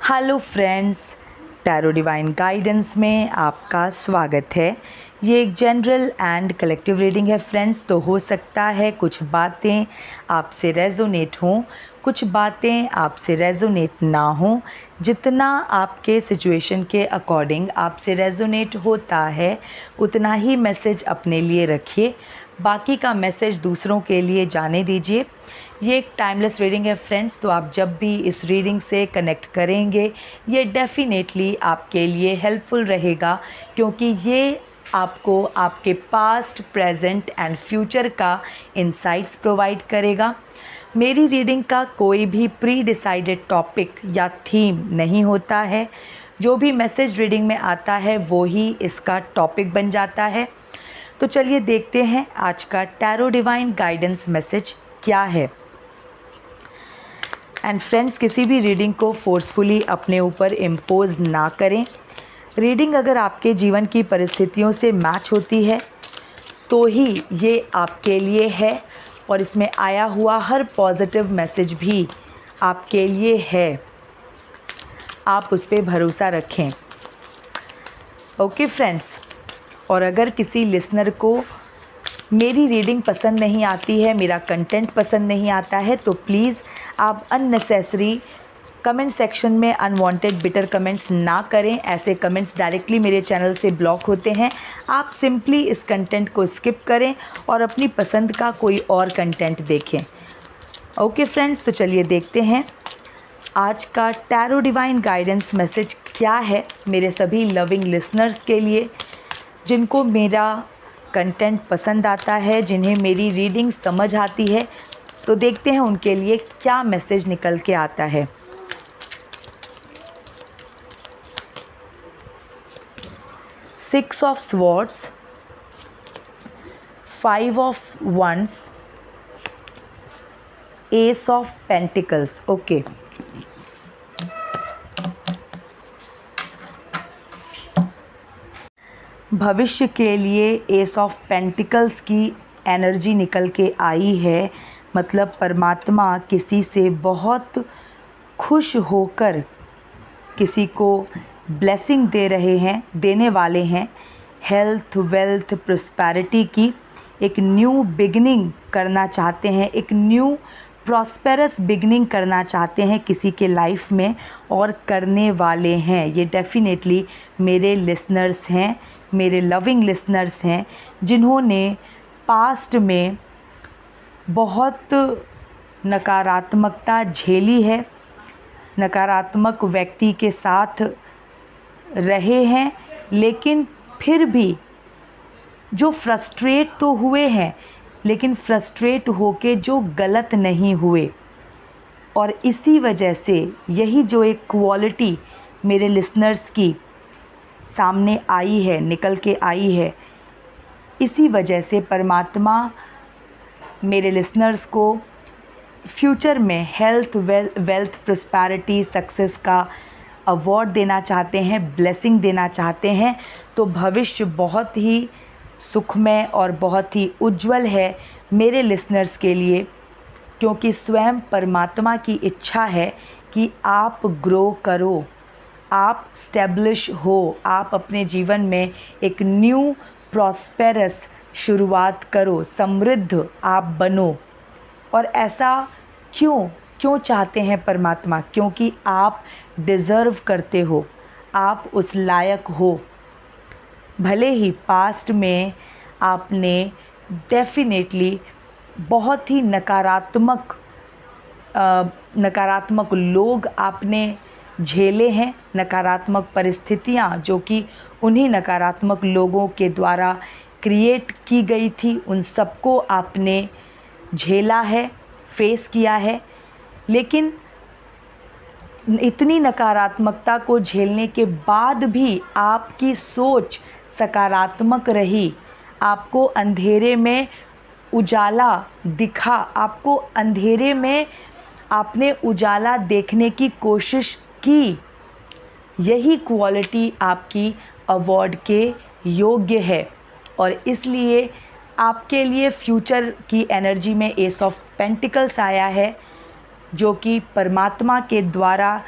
Hello friends, tarot divine guidance में आपका स्वागत है। ये एक जनरल एंड कलेक्टिव रीडिंग है फ्रेंड्स। तो हो सकता है कुछ बातें आपसे रेजोनेट हों, कुछ बातें आपसे रेजोनेट ना हों। जितना आपके सिचुएशन के अकॉर्डिंग आपसे रेजोनेट होता है उतना ही मैसेज अपने लिए रखिए, बाकी का मैसेज दूसरों के लिए जाने दीजिए। ये एक टाइमलेस रीडिंग है फ्रेंड्स, तो आप जब भी इस रीडिंग से कनेक्ट करेंगे ये डेफिनेटली आपके लिए हेल्पफुल रहेगा, क्योंकि ये आपको आपके पास्ट, प्रेजेंट एंड फ्यूचर का इंसाइट्स प्रोवाइड करेगा। मेरी रीडिंग का कोई भी प्री डिसाइडेड टॉपिक या थीम नहीं होता है। जो भी मैसेज रीडिंग में आता है वो ही इसका टॉपिक बन जाता है। तो चलिए देखते हैं आज का टैरो डिवाइन गाइडेंस मैसेज क्या है। एंड फ्रेंड्स, किसी भी रीडिंग को फोर्सफुली अपने ऊपर इम्पोज ना करें। रीडिंग अगर आपके जीवन की परिस्थितियों से मैच होती है तो ही ये आपके लिए है, और इसमें आया हुआ हर पॉजिटिव मैसेज भी आपके लिए है। आप उस पर भरोसा रखें। ओके फ्रेंड्स, और अगर किसी लिसनर को मेरी रीडिंग पसंद नहीं आती है, मेरा कंटेंट पसंद नहीं आता है, तो प्लीज़ आप अननेसेसरी कमेंट सेक्शन में अनवांटेड बिटर कमेंट्स ना करें। ऐसे कमेंट्स डायरेक्टली मेरे चैनल से ब्लॉक होते हैं। आप सिंपली इस कंटेंट को स्किप करें और अपनी पसंद का कोई और कंटेंट देखें। ओके फ्रेंड्स, तो चलिए देखते हैं आज का टैरो डिवाइन गाइडेंस मैसेज क्या है मेरे सभी लविंग लिसनर्स के लिए, जिनको मेरा कंटेंट पसंद आता है, जिन्हें मेरी रीडिंग समझ आती है। तो देखते हैं उनके लिए क्या मैसेज निकल के आता है। Six of swords, 5 of wands, S of pentacles. Okay, भविष्य के लिए एस ऑफ पेंटिकल्स की एनर्जी निकल के आई है। मतलब परमात्मा किसी से बहुत खुश होकर किसी को ब्लेसिंग दे रहे हैं, देने वाले हैं। हेल्थ, वेल्थ, प्रॉस्पेरिटी की एक न्यू बिगनिंग करना चाहते हैं, एक न्यू प्रॉस्पेरस बिगनिंग करना चाहते हैं किसी के लाइफ में, और करने वाले हैं। ये डेफिनेटली मेरे लिसनर्स हैं, मेरे लविंग लिसनर्स हैं, जिन्होंने पास्ट में बहुत नकारात्मकता झेली है, नकारात्मक व्यक्ति के साथ रहे हैं, लेकिन फिर भी जो फ्रस्ट्रेट तो हुए हैं, लेकिन फ्रस्ट्रेट होके जो गलत नहीं हुए। और इसी वजह से यही जो एक क्वालिटी मेरे लिसनर्स की सामने आई है, निकल के आई है, इसी वजह से परमात्मा मेरे लिसनर्स को फ्यूचर में हेल्थ, वेल्थ, प्रॉस्पेरिटी, सक्सेस का अवार्ड देना चाहते हैं, ब्लेसिंग देना चाहते हैं। तो भविष्य बहुत ही सुखमय और बहुत ही उज्जवल है मेरे लिसनर्स के लिए, क्योंकि स्वयं परमात्मा की इच्छा है कि आप ग्रो करो, आप स्टेब्लिश हो, आप अपने जीवन में एक न्यू प्रॉस्पेरस शुरुआत करो, समृद्ध आप बनो। और ऐसा क्यों चाहते हैं परमात्मा? क्योंकि आप डिज़र्व करते हो, आप उस लायक हो। भले ही पास्ट में आपने डेफिनेटली बहुत ही नकारात्मक लोग आपने झेले हैं, नकारात्मक परिस्थितियाँ जो कि उन्हीं नकारात्मक लोगों के द्वारा क्रिएट की गई थी, उन सबको आपने झेला है, फेस किया है। लेकिन इतनी नकारात्मकता को झेलने के बाद भी आपकी सोच सकारात्मक रही, आपको अंधेरे में उजाला दिखा, आपको अंधेरे में आपने उजाला देखने की कोशिश की। यही क्वालिटी आपकी अवार्ड के योग्य है, और इसलिए आपके लिए फ्यूचर की एनर्जी में एस ऑफ पेंटिकल्स आया है, जो कि परमात्मा के द्वारा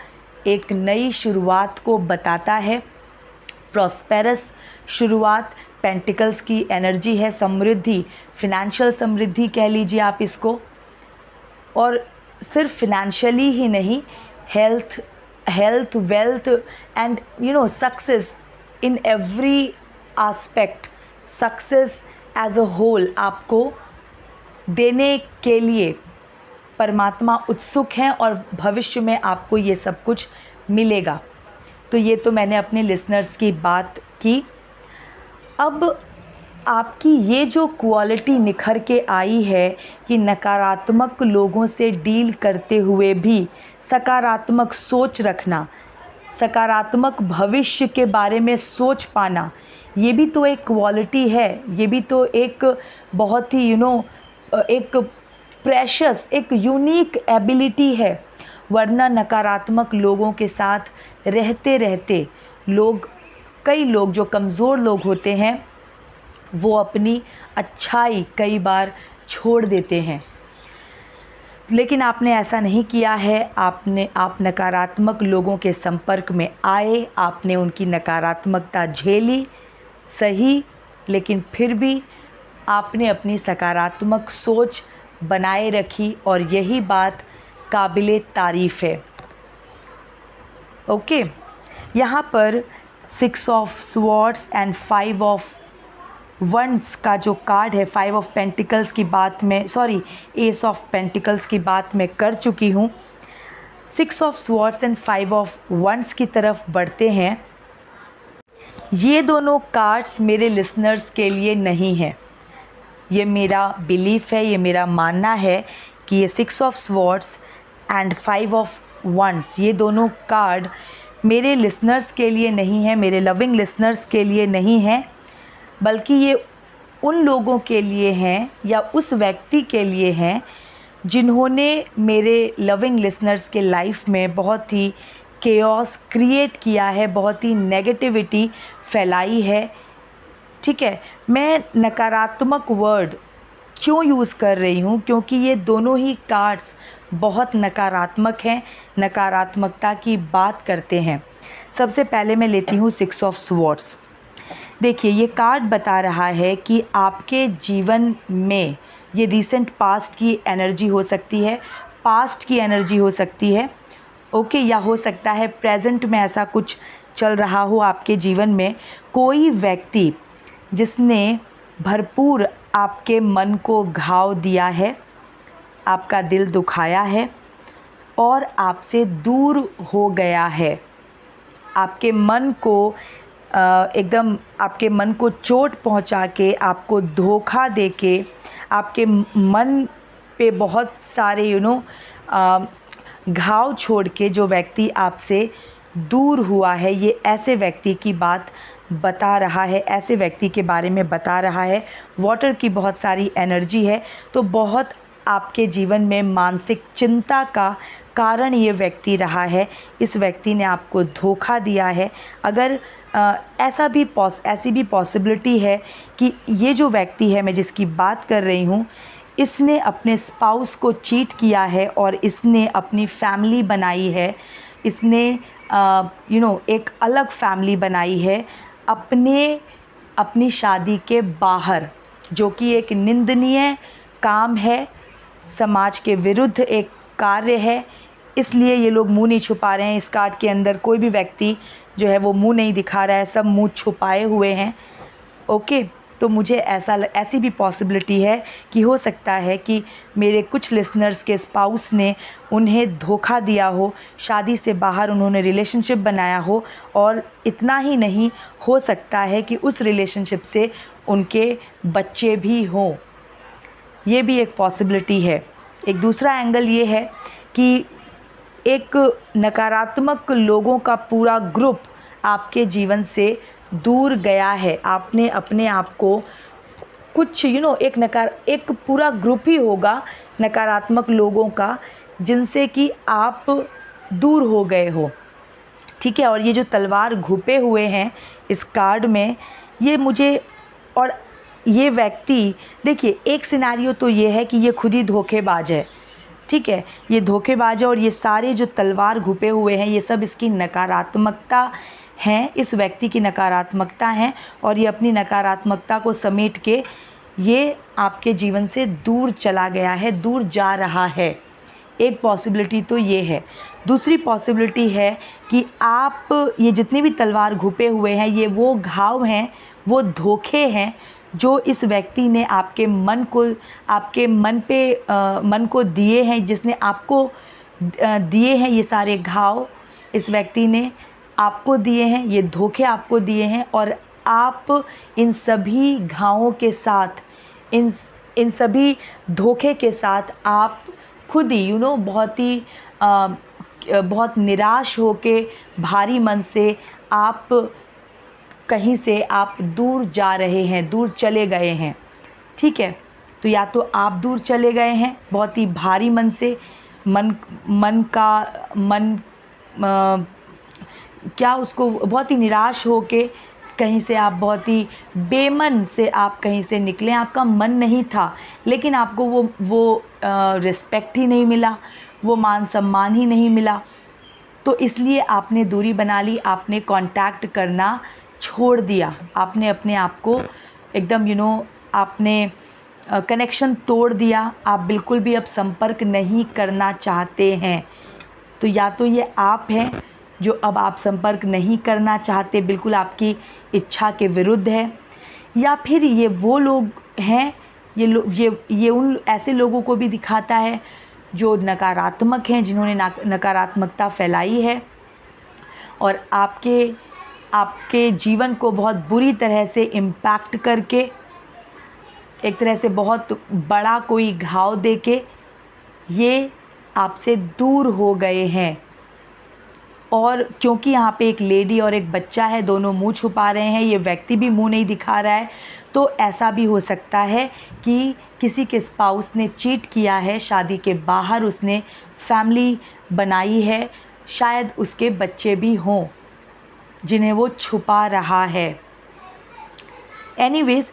एक नई शुरुआत को बताता है, प्रॉस्पेरस शुरुआत। पेंटिकल्स की एनर्जी है समृद्धि, फिनेंशियल समृद्धि कह लीजिए आप इसको। और सिर्फ फिनेंशियली ही नहीं, health wealth and success in every aspect, success as a whole आपको देने के लिए परमात्मा उत्सुक हैं और भविष्य में आपको ये सब कुछ मिलेगा। तो ये तो मैंने अपने लिसनर्स की बात की। अब आपकी ये जो क्वालिटी निखर के आई है कि नकारात्मक लोगों से डील करते हुए भी सकारात्मक सोच रखना, सकारात्मक भविष्य के बारे में सोच पाना, ये भी तो एक क्वालिटी है, ये भी तो एक बहुत ही एक प्रेशस, एक यूनिक एबिलिटी है। वरना नकारात्मक लोगों के साथ रहते रहते कई लोग जो कमज़ोर लोग होते हैं वो अपनी अच्छाई कई बार छोड़ देते हैं। लेकिन आपने ऐसा नहीं किया है। आप नकारात्मक लोगों के संपर्क में आए, आपने उनकी नकारात्मकता झेली, सही, लेकिन फिर भी आपने अपनी सकारात्मक सोच बनाए रखी और यही बात काबिले तारीफ़ है। ओके, यहाँ पर 6 of swords and 5 of wands का जो कार्ड है, 5 ऑफ पेंटिकल्स की बात में, एस ऑफ पेंटिकल्स की बात मैं कर चुकी हूँ। 6 of swords and 5 of wands की तरफ बढ़ते हैं। ये दोनों कार्ड्स मेरे लिसनर्स के लिए नहीं है। ये मेरा बिलीफ है, ये मेरा मानना है कि ये 6 of swords and 5 of wands, ये दोनों कार्ड मेरे लिसनर्स के लिए नहीं है, मेरे लविंग लिसनर्स के लिए नहीं है, बल्कि ये उन लोगों के लिए हैं या उस व्यक्ति के लिए हैं जिन्होंने मेरे लविंग लिसनर्स के लाइफ में बहुत ही केओस क्रिएट किया है, बहुत ही नेगेटिविटी फैलाई है। ठीक है, मैं नकारात्मक वर्ड क्यों यूज़ कर रही हूँ? क्योंकि ये दोनों ही कार्ड्स बहुत नकारात्मक हैं, नकारात्मकता की बात करते हैं। सबसे पहले मैं लेती हूँ 6 ऑफ स्वॉर्ड्स। देखिए, ये कार्ड बता रहा है कि आपके जीवन में ये रिसेंट पास्ट की एनर्जी हो सकती है, पास्ट की एनर्जी हो सकती है, ओके, या हो सकता है प्रेजेंट में ऐसा कुछ चल रहा हो आपके जीवन में। कोई व्यक्ति जिसने भरपूर आपके मन को घाव दिया है, आपका दिल दुखाया है और आपसे दूर हो गया है, आपके मन को एकदम आपके मन को चोट पहुंचा के, आपको धोखा दे के, आपके मन पे बहुत सारे घाव छोड़ के जो व्यक्ति आपसे दूर हुआ है, ये ऐसे व्यक्ति की बात बता रहा है, ऐसे व्यक्ति के बारे में बता रहा है। वाटर की बहुत सारी एनर्जी है, तो बहुत आपके जीवन में मानसिक चिंता का कारण ये व्यक्ति रहा है। इस व्यक्ति ने आपको धोखा दिया है। अगर ऐसी भी पॉसिबिलिटी है कि ये जो व्यक्ति है, मैं जिसकी बात कर रही हूँ, इसने अपने स्पाउस को चीट किया है और इसने अपनी फैमिली बनाई है, इसने एक अलग फैमिली बनाई है अपनी शादी के बाहर, जो कि एक निंदनीय काम है, समाज के विरुद्ध एक कार्य है। इसलिए ये लोग मुंह नहीं छुपा रहे हैं। इस कार्ड के अंदर कोई भी व्यक्ति जो है वो मुंह नहीं दिखा रहा है, सब मुंह छुपाए हुए हैं। ओके, तो मुझे ऐसी भी पॉसिबिलिटी है कि हो सकता है कि मेरे कुछ लिसनर्स के स्पाउस ने उन्हें धोखा दिया हो, शादी से बाहर उन्होंने रिलेशनशिप बनाया हो, और इतना ही नहीं, हो सकता है कि उस रिलेशनशिप से उनके बच्चे भी हों। ये भी एक पॉसिबिलिटी है। एक दूसरा एंगल ये है कि एक नकारात्मक लोगों का पूरा ग्रुप आपके जीवन से दूर गया है। आपने अपने आप को कुछ एक पूरा ग्रुप ही होगा नकारात्मक लोगों का, जिनसे कि आप दूर हो गए हो। ठीक है, और ये जो तलवार घुपे हुए हैं इस कार्ड में, ये मुझे, और ये व्यक्ति, देखिए, एक सिनेरियो तो ये है कि ये खुद ही धोखेबाज है, ठीक है, ये धोखेबाज है और ये सारे जो तलवार घुपे हुए हैं ये सब इसकी नकारात्मकता हैं, इस व्यक्ति की नकारात्मकता हैं और ये अपनी नकारात्मकता को समेट के ये आपके जीवन से दूर चला गया है, दूर जा रहा है। एक पॉसिबिलिटी तो ये है। दूसरी पॉसिबिलिटी है कि आप ये जितने भी तलवार घुपे हुए हैं ये वो घाव हैं, वो धोखे हैं जो इस व्यक्ति ने आपके मन को, आपके मन पे मन को दिए हैं, जिसने आपको दिए हैं। ये सारे घाव इस व्यक्ति ने आपको दिए हैं, ये धोखे आपको दिए हैं और आप इन सभी घावों के साथ, इन सभी धोखे के साथ आप खुद ही बहुत निराश होके, भारी मन से आप कहीं से आप दूर जा रहे हैं, दूर चले गए हैं। ठीक है, तो या तो आप दूर चले गए हैं बहुत ही भारी मन से, क्या उसको बहुत ही निराश होके, कहीं से आप बहुत ही बेमन से आप कहीं से निकले, आपका मन नहीं था लेकिन आपको वो रिस्पेक्ट ही नहीं मिला, वो मान सम्मान ही नहीं मिला, तो इसलिए आपने दूरी बना ली, आपने कांटेक्ट करना छोड़ दिया, आपने अपने आप को एकदम आपने कनेक्शन तोड़ दिया, आप बिल्कुल भी अब संपर्क नहीं करना चाहते हैं। तो या तो ये आप हैं जो अब आप संपर्क नहीं करना चाहते, बिल्कुल आपकी इच्छा के विरुद्ध है, या फिर ये वो लोग हैं, ये उन ऐसे लोगों को भी दिखाता है जो नकारात्मक हैं, जिन्होंने नकारात्मकता फैलाई है और आपके जीवन को बहुत बुरी तरह से इम्पैक्ट करके, एक तरह से बहुत बड़ा कोई घाव देके ये आपसे दूर हो गए हैं। और क्योंकि यहाँ पे एक लेडी और एक बच्चा है, दोनों मुंह छुपा रहे हैं, ये व्यक्ति भी मुंह नहीं दिखा रहा है, तो ऐसा भी हो सकता है कि किसी के स्पाउस ने चीट किया है, शादी के बाहर उसने फैमिली बनाई है, शायद उसके बच्चे भी हों जिन्हें वो छुपा रहा है। एनीवेज,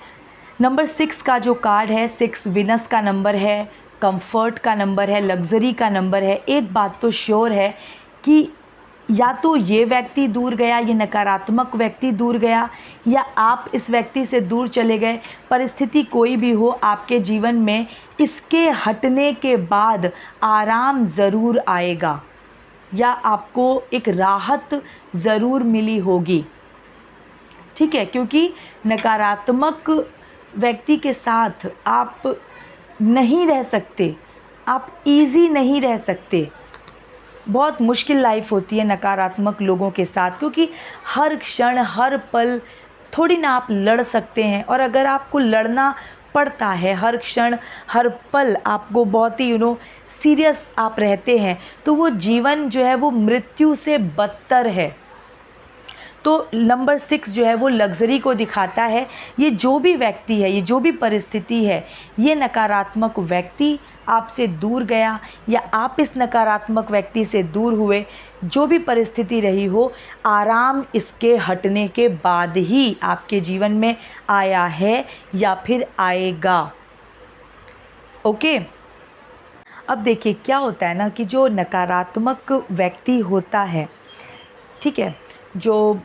नंबर 6 का जो कार्ड है, 6 विनस का नंबर है, कंफर्ट का नंबर है, लग्जरी का नंबर है। एक बात तो श्योर है कि या तो ये व्यक्ति दूर गया, ये नकारात्मक व्यक्ति दूर गया, या आप इस व्यक्ति से दूर चले गए। परिस्थिति कोई भी हो आपके जीवन में, इसके हटने के बाद आराम ज़रूर आएगा या आपको एक राहत ज़रूर मिली होगी। ठीक है, क्योंकि नकारात्मक व्यक्ति के साथ आप नहीं रह सकते, आप इजी नहीं रह सकते। बहुत मुश्किल लाइफ होती है नकारात्मक लोगों के साथ, क्योंकि हर क्षण हर पल थोड़ी ना आप लड़ सकते हैं, और अगर आपको लड़ना पड़ता है हर क्षण हर पल, आपको बहुत ही सीरियस आप रहते हैं, तो वो जीवन जो है वो मृत्यु से बदतर है। तो नंबर 6 जो है वो लग्जरी को दिखाता है। ये जो भी व्यक्ति है, ये जो भी परिस्थिति है, ये नकारात्मक व्यक्ति आपसे दूर गया या आप इस नकारात्मक व्यक्ति से दूर हुए, जो भी परिस्थिति रही हो, आराम इसके हटने के बाद ही आपके जीवन में आया है या फिर आएगा। ओके, अब देखिए क्या होता है ना कि जो नकारात्मक व्यक्ति होता है, ठीक है, जो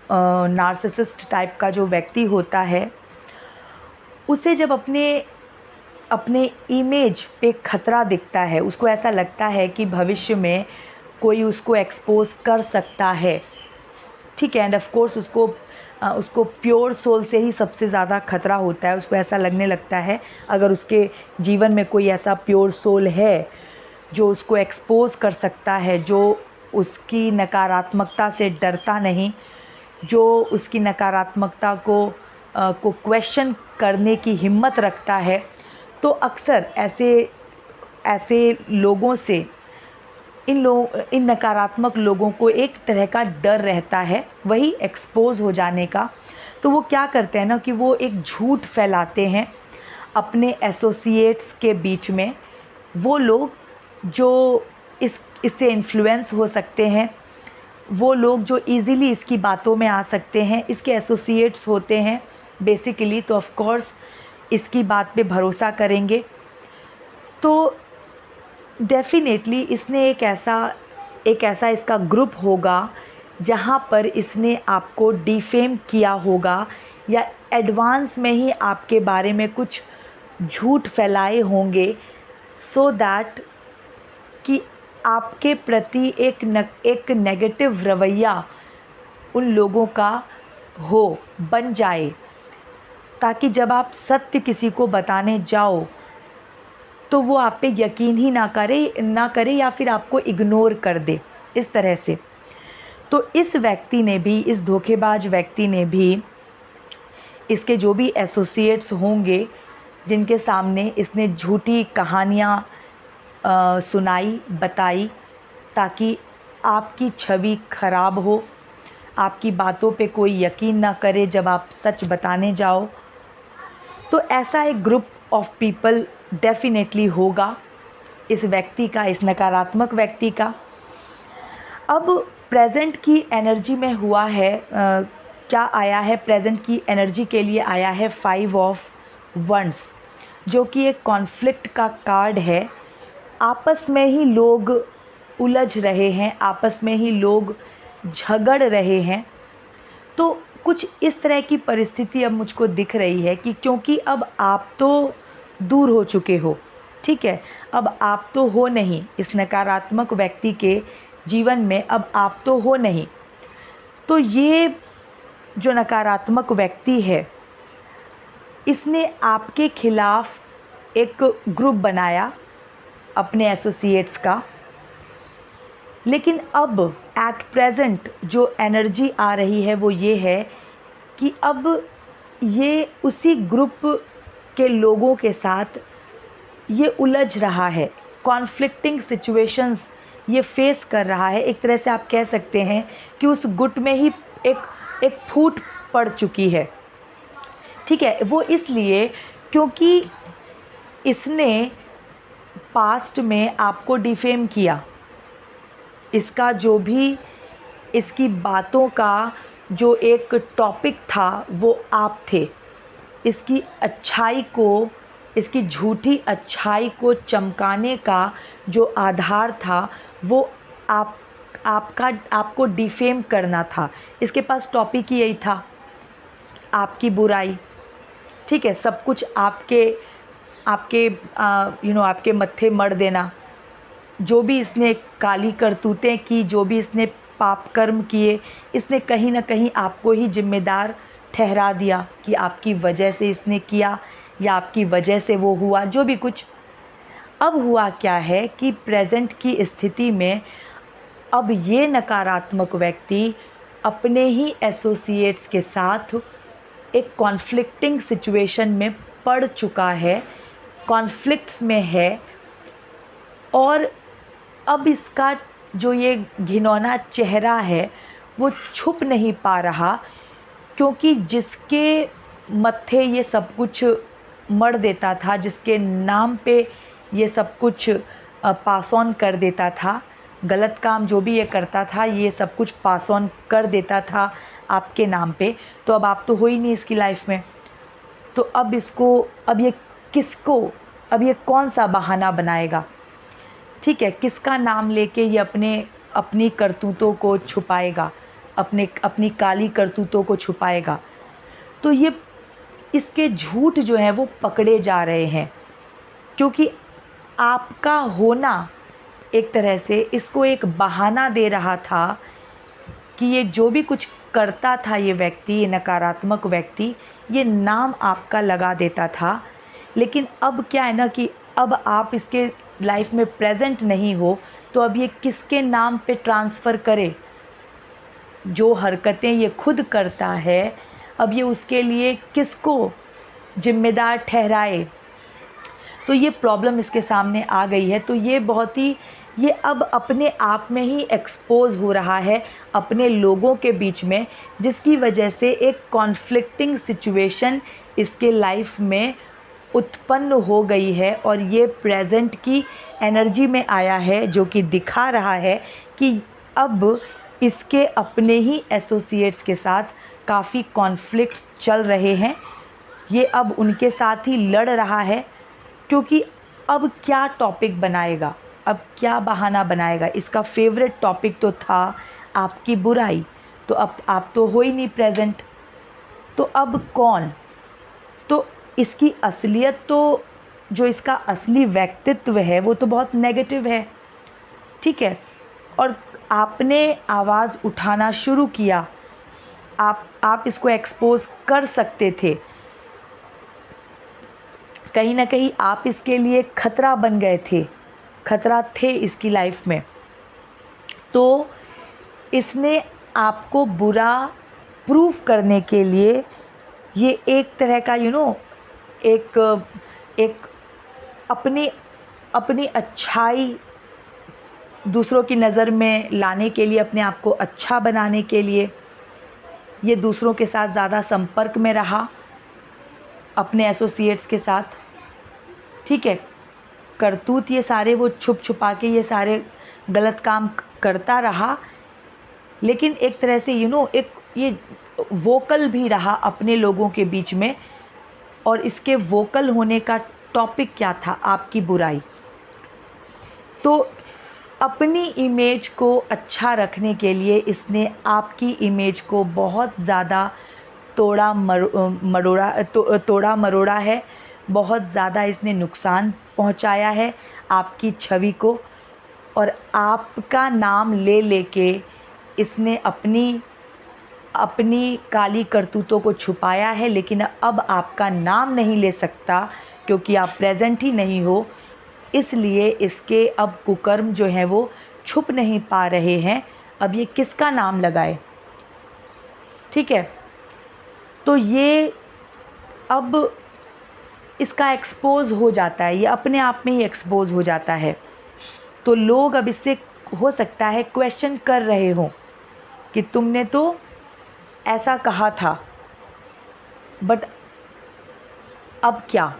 नार्सिसिस्ट टाइप का जो व्यक्ति होता है, उसे जब अपने इमेज पे खतरा दिखता है, उसको ऐसा लगता है कि भविष्य में कोई उसको एक्सपोज कर सकता है। ठीक है, एंड ऑफ कोर्स उसको प्योर सोल से ही सबसे ज़्यादा खतरा होता है। उसको ऐसा लगने लगता है अगर उसके जीवन में कोई ऐसा प्योर सोल है जो उसको एक्सपोज कर सकता है, जो उसकी नकारात्मकता से डरता नहीं, जो उसकी नकारात्मकता को क्वेश्चन करने की हिम्मत रखता है, तो अक्सर ऐसे लोगों से इन नकारात्मक लोगों को एक तरह का डर रहता है, वही एक्सपोज हो जाने का। तो वो क्या करते हैं ना कि वो एक झूठ फैलाते हैं अपने एसोसिएट्स के बीच में। वो लोग जो इससे इन्फ्लुएंस हो सकते हैं, वो लोग जो इजीली इसकी बातों में आ सकते हैं, इसके एसोसिएट्स होते हैं बेसिकली, तो ऑफ कोर्स इसकी बात पे भरोसा करेंगे। तो डेफिनेटली इसने एक ऐसा इसका ग्रुप होगा जहाँ पर इसने आपको डिफेम किया होगा या एडवांस में ही आपके बारे में कुछ झूठ फैलाए होंगे, सो दैट कि आपके प्रति एक नेगेटिव रवैया उन लोगों का बन जाए, ताकि जब आप सत्य किसी को बताने जाओ तो वो आप पे यकीन ही ना करे या फिर आपको इग्नोर कर दे, इस तरह से। तो इस व्यक्ति ने भी, इस धोखेबाज व्यक्ति ने भी, इसके जो भी एसोसिएट्स होंगे जिनके सामने इसने झूठी कहानियाँ सुनाई, बताई, ताकि आपकी छवि खराब हो, आपकी बातों पे कोई यकीन ना करे जब आप सच बताने जाओ। तो ऐसा एक ग्रुप ऑफ पीपल डेफिनेटली होगा इस व्यक्ति का, इस नकारात्मक व्यक्ति का। अब प्रेजेंट की एनर्जी में हुआ है क्या आया है, प्रेजेंट की एनर्जी के लिए आया है 5 ऑफ वंड्स, जो कि एक कॉन्फ्लिक्ट का कार्ड है। आपस में ही लोग उलझ रहे हैं, आपस में ही लोग झगड़ रहे हैं। तो कुछ इस तरह की परिस्थिति अब मुझको दिख रही है कि क्योंकि अब आप तो दूर हो चुके हो, ठीक है, अब आप तो हो नहीं इस नकारात्मक व्यक्ति के जीवन में, अब आप तो हो नहीं। तो ये जो नकारात्मक व्यक्ति है, इसने आपके खिलाफ एक ग्रुप बनाया अपने एसोसिएट्स का। लेकिन अब एट प्रेजेंट जो एनर्जी आ रही है वो ये है कि अब ये उसी ग्रुप के लोगों के साथ ये उलझ रहा है, कॉन्फ्लिक्टिंग सिचुएशंस ये फेस कर रहा है। एक तरह से आप कह सकते हैं कि उस गुट में ही एक फूट पड़ चुकी है, ठीक है। वो इसलिए क्योंकि इसने पास्ट में आपको डिफेम किया, इसका जो भी, इसकी बातों का जो एक टॉपिक था वो आप थे। इसकी अच्छाई को, इसकी झूठी अच्छाई को चमकाने का जो आधार था वो आपको डिफेम करना था। इसके पास टॉपिक ही यही था, आपकी बुराई, ठीक है, सब कुछ आपके मत्थे मढ़ देना। जो भी इसने काली करतूतें की, जो भी इसने पाप कर्म किए, इसने कहीं ना कहीं आपको ही जिम्मेदार ठहरा दिया कि आपकी वजह से इसने किया या आपकी वजह से वो हुआ, जो भी कुछ। अब हुआ क्या है कि प्रेजेंट की स्थिति में अब ये नकारात्मक व्यक्ति अपने ही एसोसिएट्स के साथ एक कॉन्फ्लिक्टिंग सिचुएशन में पड़ चुका है, कॉन्फ्लिक्ट्स में है। और अब इसका जो ये घिनौना चेहरा है वो छुप नहीं पा रहा, क्योंकि जिसके मत्थे ये सब कुछ मढ़ देता था, जिसके नाम पे ये सब कुछ पास ऑन कर देता था, गलत काम जो भी ये करता था ये सब कुछ पास ऑन कर देता था आपके नाम पे। तो अब आप तो हो ही नहीं इसकी लाइफ में। तो अब ये कौन सा बहाना बनाएगा, ठीक है, किसका नाम लेके ये अपनी करतूतों को छुपाएगा, अपनी काली करतूतों को छुपाएगा। तो ये इसके झूठ जो हैं वो पकड़े जा रहे हैं, क्योंकि आपका होना एक तरह से इसको एक बहाना दे रहा था कि ये जो भी कुछ करता था ये व्यक्ति, ये नकारात्मक व्यक्ति, ये नाम आपका लगा देता था। लेकिन अब क्या है ना कि अब आप इसके लाइफ में प्रेजेंट नहीं हो, तो अब ये किसके नाम पे ट्रांसफ़र करे। जो हरकतें ये खुद करता है अब ये उसके लिए किसको जिम्मेदार ठहराए। तो ये प्रॉब्लम इसके सामने आ गई है। तो ये अब अपने आप में ही एक्सपोज हो रहा है अपने लोगों के बीच में, जिसकी वजह से एक कॉन्फ्लिक्टिंग सिचुएशन इसके लाइफ में उत्पन्न हो गई है। और ये प्रेजेंट की एनर्जी में आया है, जो कि दिखा रहा है कि अब इसके अपने ही एसोसिएट्स के साथ काफ़ी कॉन्फ्लिक्ट्स चल रहे हैं। ये अब उनके साथ ही लड़ रहा है, क्योंकि अब क्या टॉपिक बनाएगा, अब क्या बहाना बनाएगा। इसका फेवरेट टॉपिक तो था आपकी बुराई, तो अब आप तो हो ही नहीं प्रेजेंट, तो अब कौन। तो इसकी असलियत तो, जो इसका असली व्यक्तित्व है वो तो बहुत नेगेटिव है, ठीक है। और आपने आवाज़ उठाना शुरू किया, आप इसको एक्सपोज कर सकते थे, कहीं ना कहीं आप इसके लिए खतरा बन गए थे, खतरा थे इसकी लाइफ में। तो इसने आपको बुरा प्रूव करने के लिए ये एक तरह का एक एक अपनी अपनी अच्छाई दूसरों की नज़र में लाने के लिए, अपने आप को अच्छा बनाने के लिए ये दूसरों के साथ ज़्यादा संपर्क में रहा, अपने एसोसिएट्स के साथ, ठीक है। करतूत ये सारे वो छुप छुपा के ये सारे गलत काम करता रहा, लेकिन एक तरह से एक ये वोकल भी रहा अपने लोगों के बीच में। और इसके वोकल होने का टॉपिक क्या था? आपकी बुराई। तो अपनी इमेज को अच्छा रखने के लिए इसने आपकी इमेज को बहुत ज़्यादा तोड़ा मरोड़ा है, बहुत ज़्यादा इसने नुकसान पहुंचाया है आपकी छवि को। और आपका नाम ले लेके इसने अपनी काली करतूतों को छुपाया है, लेकिन अब आपका नाम नहीं ले सकता क्योंकि आप प्रेजेंट ही नहीं हो। इसलिए इसके अब कुकर्म जो हैं वो छुप नहीं पा रहे हैं। अब ये किसका नाम लगाए, ठीक है। तो ये अब इसका एक्सपोज हो जाता है, ये अपने आप में ही एक्सपोज हो जाता है। तो लोग अब इससे हो सकता है क्वेश्चन कर रहे हो कि तुमने तो ऐसा कहा था, बट अब क्या।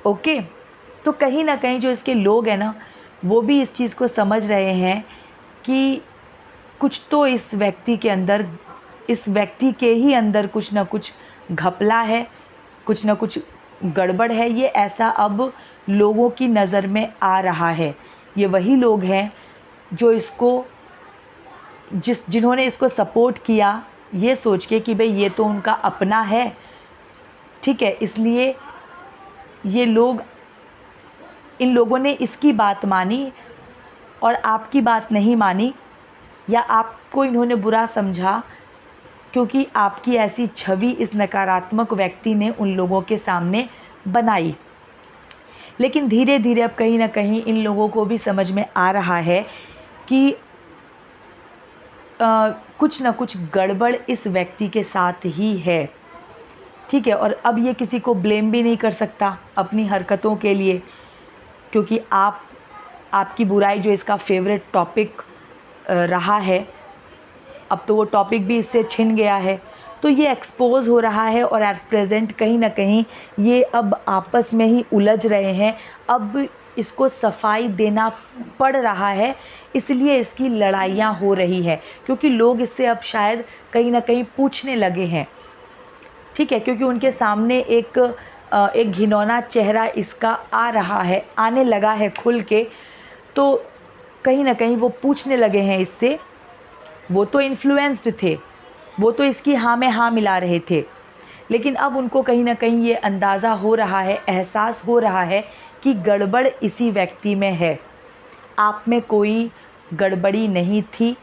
ओके, तो कहीं ना कहीं जो इसके लोग हैं ना, वो भी इस चीज़ को समझ रहे हैं कि कुछ तो इस व्यक्ति के अंदर, इस व्यक्ति के ही अंदर कुछ ना कुछ घपला है, कुछ ना कुछ गड़बड़ है। ये ऐसा अब लोगों की नज़र में आ रहा है। ये वही लोग हैं जो इसको जिन्होंने इसको सपोर्ट किया, ये सोच के कि भाई ये तो उनका अपना है, ठीक है, इसलिए ये लोग, इन लोगों ने इसकी बात मानी और आपकी बात नहीं मानी, या आपको इन्होंने बुरा समझा क्योंकि आपकी ऐसी छवि इस नकारात्मक व्यक्ति ने उन लोगों के सामने बनाई। लेकिन धीरे धीरे अब कहीं ना कहीं इन लोगों को भी समझ में आ रहा है कि कुछ ना कुछ गड़बड़ इस व्यक्ति के साथ ही है, ठीक है। और अब ये किसी को ब्लेम भी नहीं कर सकता अपनी हरकतों के लिए, क्योंकि आपकी बुराई जो इसका फेवरेट टॉपिक रहा है, अब तो वो टॉपिक भी इससे छिन गया है। तो ये एक्सपोज हो रहा है और एट प्रेजेंट कहीं ना कहीं ये अब आपस में ही उलझ रहे हैं। अब इसको सफाई देना पड़ रहा है, इसलिए इसकी लड़ाइयाँ हो रही है, क्योंकि लोग इससे अब शायद कहीं ना कहीं पूछने लगे हैं, ठीक है, क्योंकि उनके सामने एक घिनौना चेहरा इसका आ रहा है, आने लगा है खुल के। तो कहीं ना कहीं वो पूछने लगे हैं इससे। वो तो इन्फ्लुएंस्ड थे, वो तो इसकी हाँ में हाँ मिला रहे थे, लेकिन अब उनको कहीं ना कहीं ये अंदाज़ा हो रहा है, एहसास हो रहा है कि गड़बड़ इसी व्यक्ति में है। आप में कोई गड़बड़ी नहीं थी,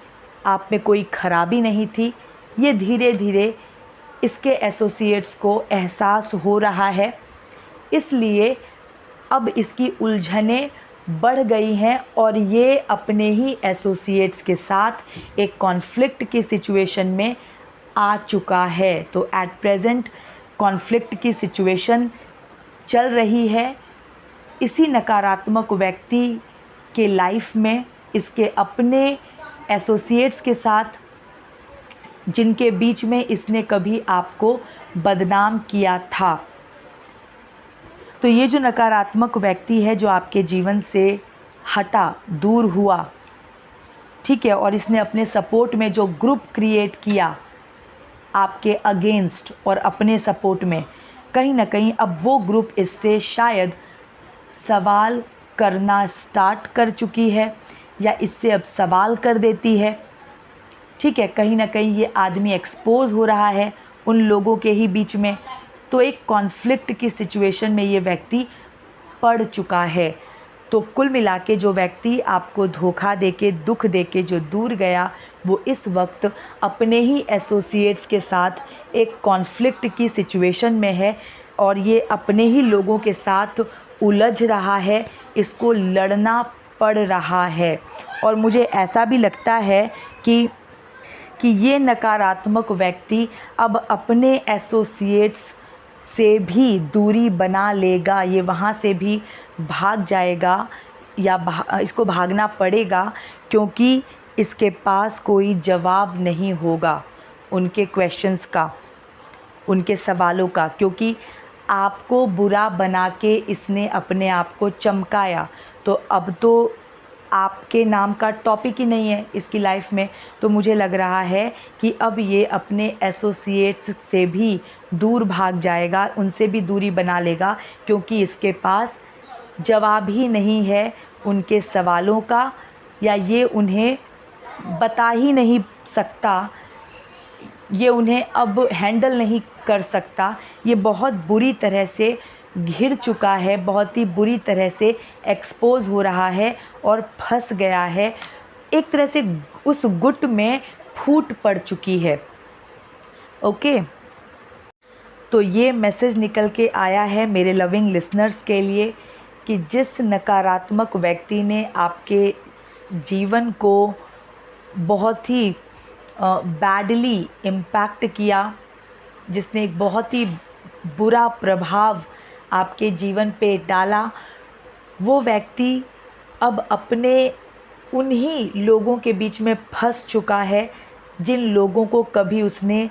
आप में कोई खराबी नहीं थी। ये धीरे धीरे इसके एसोसिएट्स को एहसास हो रहा है, इसलिए अब इसकी उलझनें बढ़ गई हैं और ये अपने ही एसोसिएट्स के साथ एक कॉन्फ्लिक्ट की सिचुएशन में आ चुका है। तो एट प्रेजेंट कॉन्फ्लिक्ट की सिचुएशन चल रही है इसी नकारात्मक व्यक्ति के लाइफ में, इसके अपने एसोसिएट्स के साथ, जिनके बीच में इसने कभी आपको बदनाम किया था। तो ये जो नकारात्मक व्यक्ति है जो आपके जीवन से हटा, दूर हुआ, ठीक है, और इसने अपने सपोर्ट में जो ग्रुप क्रिएट किया आपके अगेंस्ट और अपने सपोर्ट में, कहीं ना कहीं अब वो ग्रुप इससे शायद सवाल करना स्टार्ट कर चुकी है या इससे अब सवाल कर देती है। ठीक है, कहीं ना कहीं ये आदमी एक्सपोज हो रहा है उन लोगों के ही बीच में, तो एक कॉन्फ्लिक्ट की सिचुएशन में ये व्यक्ति पड़ चुका है। तो कुल मिला के जो व्यक्ति आपको धोखा देके, दुख देके जो दूर गया, वो इस वक्त अपने ही एसोसिएट्स के साथ एक कॉन्फ्लिक्ट की सिचुएशन में है और ये अपने ही लोगों के साथ उलझ रहा है, इसको लड़ना पड़ रहा है। और मुझे ऐसा भी लगता है कि ये नकारात्मक व्यक्ति अब अपने एसोसिएट्स से भी दूरी बना लेगा, ये वहाँ से भी भाग जाएगा या इसको भागना पड़ेगा, क्योंकि इसके पास कोई जवाब नहीं होगा उनके क्वेश्चंस का, उनके सवालों का, क्योंकि आपको बुरा बना के इसने अपने आप को चमकाया। तो अब तो आपके नाम का टॉपिक ही नहीं है इसकी लाइफ में। तो मुझे लग रहा है कि अब ये अपने एसोसिएट्स से भी दूर भाग जाएगा, उनसे भी दूरी बना लेगा, क्योंकि इसके पास जवाब ही नहीं है उनके सवालों का, या ये उन्हें बता ही नहीं सकता, ये उन्हें अब हैंडल नहीं कर सकता। ये बहुत बुरी तरह से घिर चुका है, बहुत ही बुरी तरह से एक्सपोज हो रहा है और फंस गया है, एक तरह से उस गुट में फूट पड़ चुकी है। ओके, तो ये मैसेज निकल के आया है मेरे लविंग लिसनर्स के लिए कि जिस नकारात्मक व्यक्ति ने आपके जीवन को बहुत ही बैडली इम्पैक्ट किया, जिसने एक बहुत ही बुरा प्रभाव आपके जीवन पे डाला, वो व्यक्ति अब अपने उन्हीं लोगों के बीच में फंस चुका है जिन लोगों को कभी उसने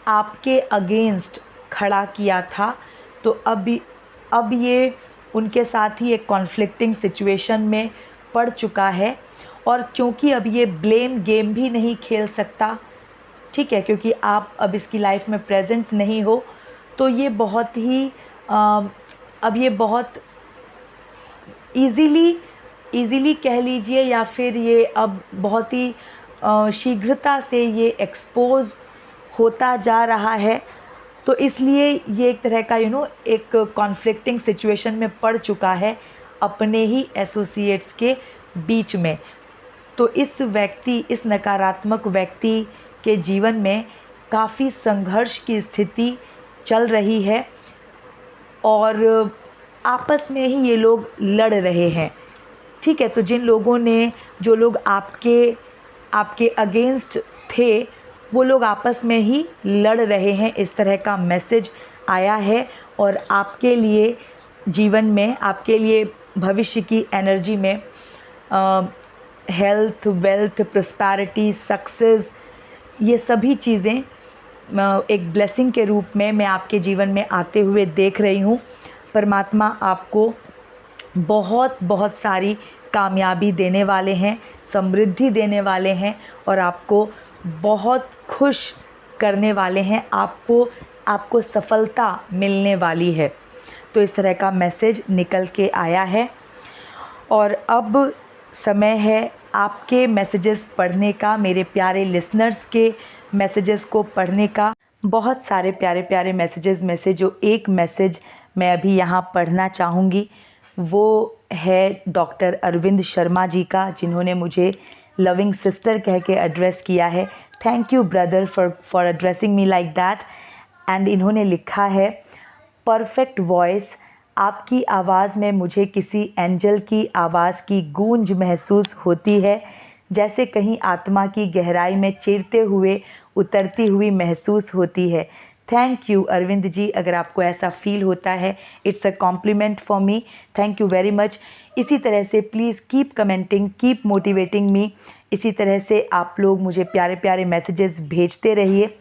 आपके अगेंस्ट खड़ा किया था। तो अब ये उनके साथ ही एक कॉन्फ्लिक्टिंग सिचुएशन में पड़ चुका है, और क्योंकि अब ये ब्लेम गेम भी नहीं खेल सकता, ठीक है, क्योंकि आप अब इसकी लाइफ में प्रेजेंट नहीं हो, तो ये बहुत ही अब ये बहुत इजीली कह लीजिए, या फिर ये अब बहुत ही शीघ्रता से ये एक्सपोज होता जा रहा है। तो इसलिए ये एक तरह का एक कॉन्फ्लिक्टिंग सिचुएशन में पड़ चुका है अपने ही एसोसिएट्स के बीच में। तो इस नकारात्मक व्यक्ति के जीवन में काफ़ी संघर्ष की स्थिति चल रही है और आपस में ही ये लोग लड़ रहे हैं, ठीक है। तो जो लोग आपके अगेंस्ट थे, वो लोग आपस में ही लड़ रहे हैं, इस तरह का मैसेज आया है। और आपके लिए जीवन में, आपके लिए भविष्य की एनर्जी में हेल्थ, वेल्थ, प्रॉस्पेरिटी, सक्सेस, ये सभी चीज़ें एक ब्लेसिंग के रूप में मैं आपके जीवन में आते हुए देख रही हूँ। परमात्मा आपको बहुत बहुत सारी कामयाबी देने वाले हैं, समृद्धि देने वाले हैं और आपको बहुत खुश करने वाले हैं, आपको सफलता मिलने वाली है। तो इस तरह का मैसेज निकल के आया है। और अब समय है आपके मैसेजेस पढ़ने का, मेरे प्यारे लिसनर्स के मैसेजेस को पढ़ने का। बहुत सारे प्यारे प्यारे मैसेजेस में से जो एक मैसेज मैं अभी यहाँ पढ़ना चाहूँगी वो है डॉक्टर अरविंद शर्मा जी का, जिन्होंने मुझे लविंग सिस्टर कह के एड्रेस किया है। Thank you brother for addressing me like that. And इन्होंने लिखा है, परफेक्ट वॉइस, आपकी आवाज़ में मुझे किसी एंजल की आवाज़ की गूंज महसूस होती है, जैसे कहीं आत्मा की गहराई में चीरते हुए उतरती हुई महसूस होती है। थैंक यू अरविंद जी, अगर आपको ऐसा फील होता है, it's a compliment for me. Thank you very much. इसी तरह से please keep commenting, keep motivating me. इसी तरह से आप लोग मुझे प्यारे प्यारे मैसेजेस भेजते रहिए।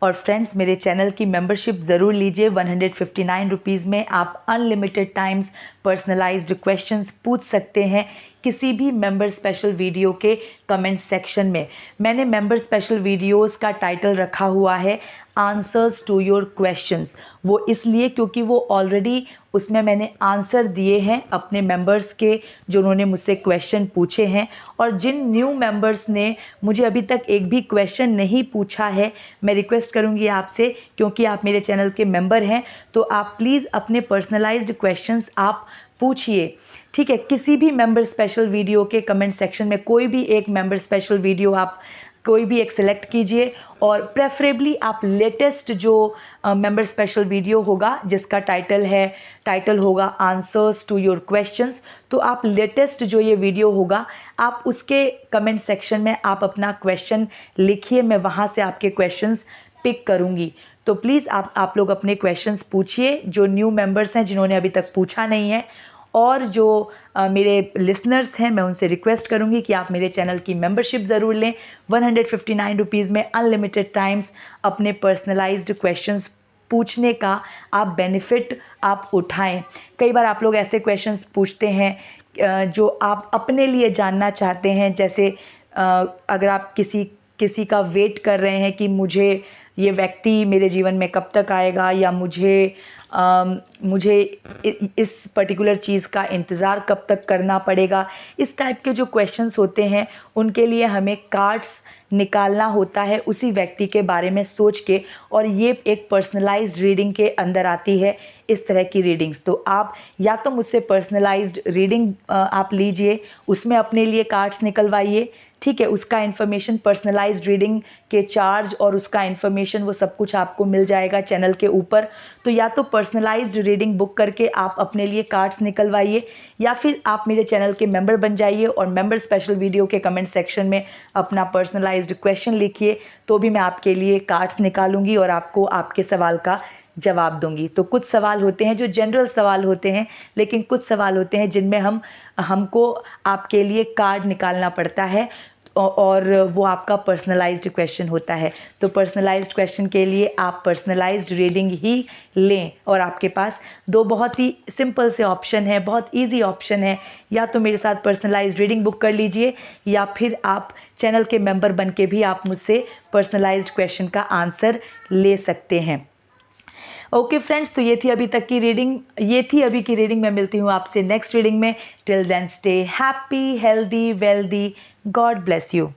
और फ्रेंड्स, मेरे चैनल की मेंबरशिप ज़रूर लीजिए। 159 रुपीज़ में आप अनलिमिटेड टाइम्स पर्सनलाइज्ड क्वेश्चंस पूछ सकते हैं किसी भी मेंबर स्पेशल वीडियो के कमेंट सेक्शन में। मैंने मेंबर स्पेशल वीडियोस का टाइटल रखा हुआ है आंसर्स टू योर क्वेश्चंस। वो इसलिए क्योंकि वो ऑलरेडी उसमें मैंने आंसर दिए हैं अपने मेंबर्स के, जो उन्होंने मुझसे क्वेश्चन पूछे हैं। और जिन न्यू मेंबर्स ने मुझे अभी तक एक भी क्वेश्चन नहीं पूछा है, मैं रिक्वेस्ट करूंगी आपसे, क्योंकि आप मेरे चैनल के मेंबर हैं, तो आप प्लीज़ अपने पर्सनलाइज्ड क्वेश्चंस आप पूछिए, ठीक है। किसी भी मेंबर स्पेशल वीडियो के कमेंट सेक्शन में कोई भी एक मेंबर स्पेशल वीडियो आप कोई भी एक सिलेक्ट कीजिए, और प्रेफरेबली आप लेटेस्ट जो मेंबर स्पेशल वीडियो होगा जिसका टाइटल होगा आंसर्स टू योर क्वेश्चंस, तो आप लेटेस्ट जो ये वीडियो होगा आप उसके कमेंट सेक्शन में आप अपना क्वेश्चन लिखिए, मैं वहाँ से आपके क्वेश्चंस पिक करूँगी। तो प्लीज़ आप लोग अपने क्वेश्चंस पूछिए, जो न्यू मेंबर्स हैं जिन्होंने अभी तक पूछा नहीं है, और जो मेरे लिसनर्स हैं मैं उनसे रिक्वेस्ट करूंगी कि आप मेरे चैनल की मेंबरशिप ज़रूर लें। 159 रुपीज़ में अनलिमिटेड टाइम्स अपने पर्सनलाइज्ड क्वेश्चंस पूछने का आप बेनिफिट आप उठाएं। कई बार आप लोग ऐसे क्वेश्चंस पूछते हैं जो आप अपने लिए जानना चाहते हैं, जैसे अगर आप किसी का वेट कर रहे हैं कि मुझे ये व्यक्ति मेरे जीवन में कब तक आएगा, या मुझे इस पर्टिकुलर चीज़ का इंतज़ार कब तक करना पड़ेगा, इस टाइप के जो क्वेश्चंस होते हैं उनके लिए हमें कार्ड्स निकालना होता है उसी व्यक्ति के बारे में सोच के, और ये एक पर्सनलाइज्ड रीडिंग के अंदर आती है इस तरह की रीडिंग्स। तो आप या तो मुझसे पर्सनलाइज्ड रीडिंग आप लीजिए, उसमें अपने लिए कार्ड्स निकलवाइए, ठीक है। उसका इन्फॉर्मेशन, पर्सनलाइज्ड रीडिंग के चार्ज और उसका इन्फॉर्मेशन वो सब कुछ आपको मिल जाएगा चैनल के ऊपर। तो या तो पर्सनलाइज्ड रीडिंग बुक करके आप अपने लिए कार्ड्स निकलवाइए, या फिर आप मेरे चैनल के मेंबर बन जाइए और मेंबर स्पेशल वीडियो के कमेंट सेक्शन में अपना पर्सनलाइज्ड क्वेश्चन लिखिए, तो भी मैं आपके लिए कार्ड्स निकालूंगी और आपको आपके सवाल का जवाब दूंगी। तो कुछ सवाल होते हैं जो जनरल सवाल होते हैं, लेकिन कुछ सवाल होते हैं जिनमें हमको आपके लिए कार्ड निकालना पड़ता है, और वो आपका पर्सनलाइज्ड क्वेश्चन होता है। तो पर्सनलाइज्ड क्वेश्चन के लिए आप पर्सनलाइज्ड रीडिंग ही लें, और आपके पास दो बहुत ही सिंपल से ऑप्शन है, बहुत इजी ऑप्शन है। या तो मेरे साथ पर्सनलाइज्ड रीडिंग बुक कर लीजिए, या फिर आप चैनल के मेंबर बन के भी आप मुझसे पर्सनलाइज्ड क्वेश्चन का आंसर ले सकते हैं। ओके फ्रेंड्स, तो ये थी अभी की रीडिंग। मैं मिलती हूँ आपसे नेक्स्ट रीडिंग में। Till then stay happy, healthy, wealthy. God bless you.